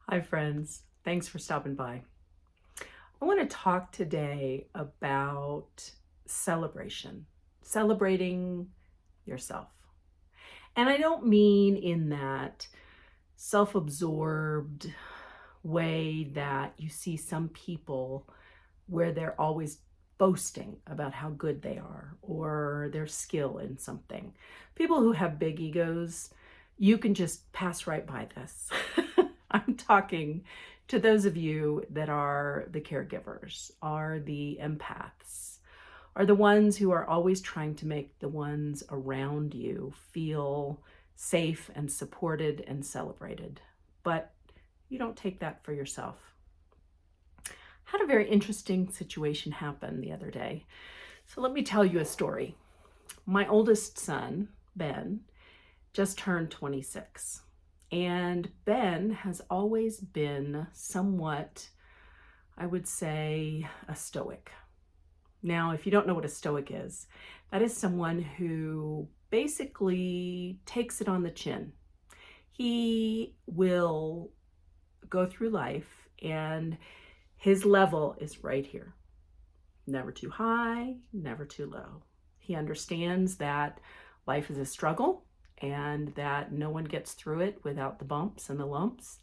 Hi, friends. Thanks for stopping by. I want to talk today about celebration, celebrating yourself. And I don't mean in that self absorbed way that you see some people where they're always boasting about how good they are or their skill in something. People who have big egos, you can just pass right by this. I'm talking to those of you that are the caregivers, are the empaths, are the ones who are always trying to make the ones around you feel safe and supported and celebrated. But you don't take that for yourself. Had a very interesting situation happen the other day. So let me tell you a story. My oldest son, Ben, just turned 26. And Ben has always been somewhat, I would say, a stoic. Now, if you don't know what a stoic is, that is someone who basically takes it on the chin. He will go through life and his level is right here. Never too high, never too low. He understands that life is a struggle and that no one gets through it without the bumps and the lumps.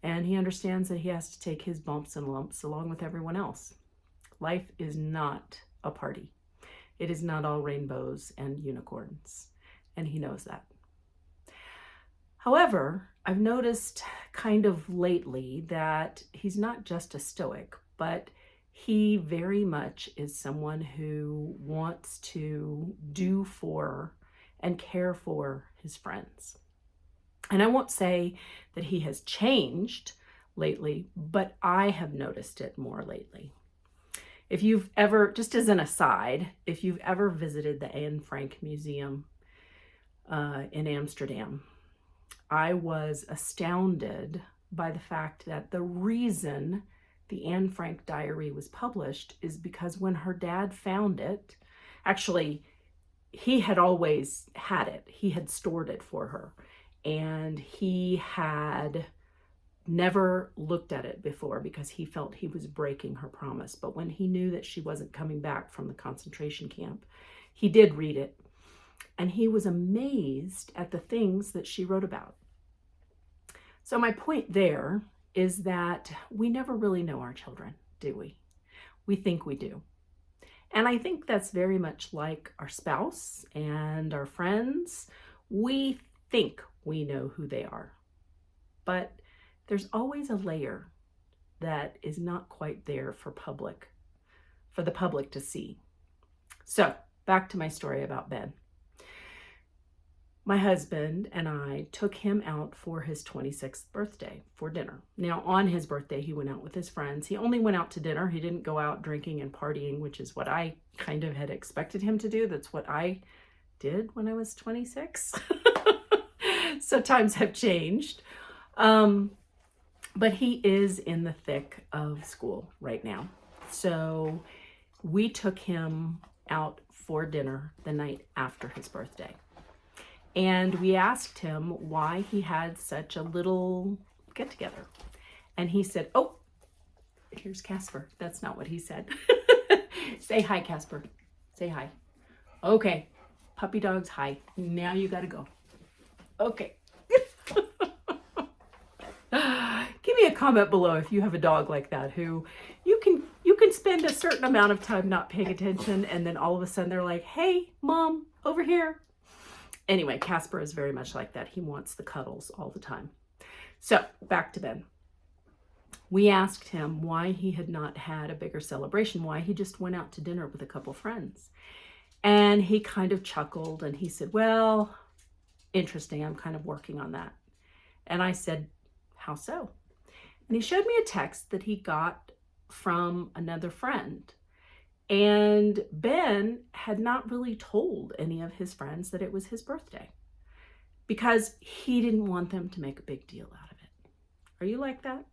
And he understands that he has to take his bumps and lumps along with everyone else. Life is not a party. It is not all rainbows and unicorns. And he knows that. However, I've noticed kind of lately that he's not just a stoic, but he very much is someone who wants to do for and care for his friends. And I won't say that he has changed lately, but I have noticed it more lately. If you've ever, just as an aside, if you've ever visited the Anne Frank Museum in Amsterdam, I was astounded by the fact that the reason the Anne Frank diary was published is because when her dad found it, actually, he had always had it. He had stored it for her. And he had never looked at it before because he felt he was breaking her promise. But when he knew that she wasn't coming back from the concentration camp, he did read it. And he was amazed at the things that she wrote about. So my point there is that we never really know our children, do we? We think we do. And I think that's very much like our spouse and our friends. We think we know who they are, but there's always a layer that is not quite there for the public to see. So back to my story about Ben. My husband and I took him out for his 26th birthday for dinner. Now, on his birthday, he went out with his friends. He only went out to dinner. He didn't go out drinking and partying, which is what I kind of had expected him to do. That's what I did when I was 26. So times have changed. But he is in the thick of school right now. So we took him out for dinner the night after his birthday. And we asked him why he had such a little get together. And he said, "Oh, here's Casper." That's not what he said. Say hi, Casper. Say hi. Okay. Puppy dogs, hi. Now you got to go. Okay. Give me a comment below if you have a dog like that who you can spend a certain amount of time not paying attention and then all of a sudden they're like, "Hey, Mom, over here." Anyway, Casper is very much like that. He wants the cuddles all the time. So back to Ben. We asked him why he had not had a bigger celebration, why he just went out to dinner with a couple friends. And he kind of chuckled and he said, "Well, interesting, I'm kind of working on that." And I said, "How so?" And he showed me a text that he got from another friend. And Ben had not really told any of his friends that it was his birthday because he didn't want them to make a big deal out of it. Are you like that?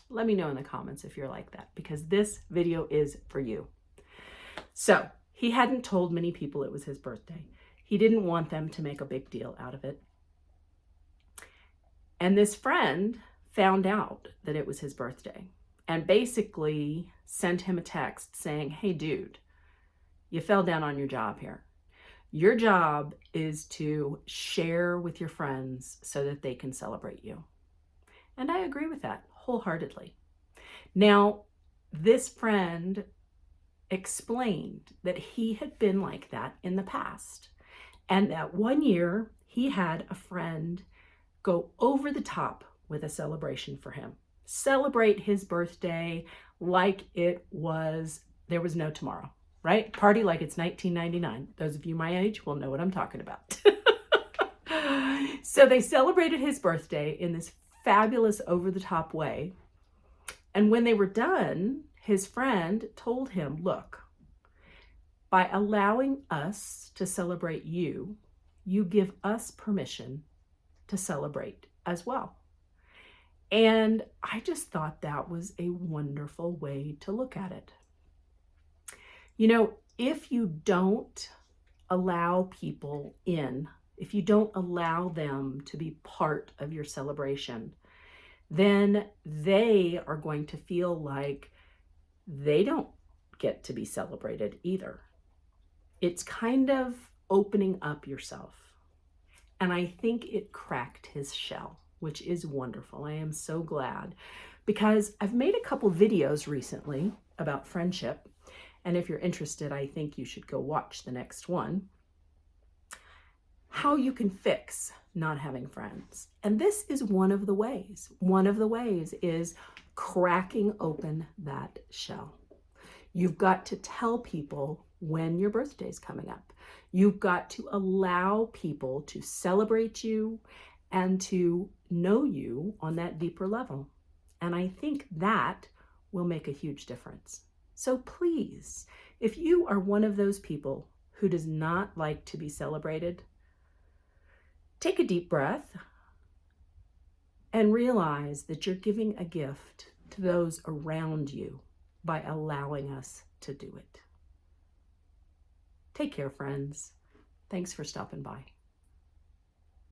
Let me know in the comments if you're like that, because this video is for you. So he hadn't told many people it was his birthday. He didn't want them to make a big deal out of it. And this friend found out that it was his birthday and basically sent him a text saying, hey, dude, you fell down on your job here. Your job is to share with your friends so that they can celebrate you. And I agree with that wholeheartedly. Now, this friend explained that he had been like that in the past, and that one year he had a friend go over the top with a celebration for him. Celebrate his birthday like there was no tomorrow, right? Party like it's 1999. Those of you my age will know what I'm talking about. So they celebrated his birthday in this fabulous over-the-top way. And when they were done, his friend told him, look, by allowing us to celebrate you, you give us permission to celebrate as well. And I just thought that was a wonderful way to look at it. You know, if you don't allow people in, if you don't allow them to be part of your celebration, then they are going to feel like they don't get to be celebrated either. It's kind of opening up yourself. And I think it cracked his shell, which is wonderful. I am so glad, because I've made a couple videos recently about friendship. And if you're interested, I think you should go watch the next one. How you can fix not having friends. And this is one of the ways. One of the ways is cracking open that shell. You've got to tell people when your birthday's coming up. You've got to allow people to celebrate you and to know you on that deeper level. And I think that will make a huge difference. So please, if you are one of those people who does not like to be celebrated, take a deep breath and realize that you're giving a gift to those around you by allowing us to do it. Take care, friends. Thanks for stopping by.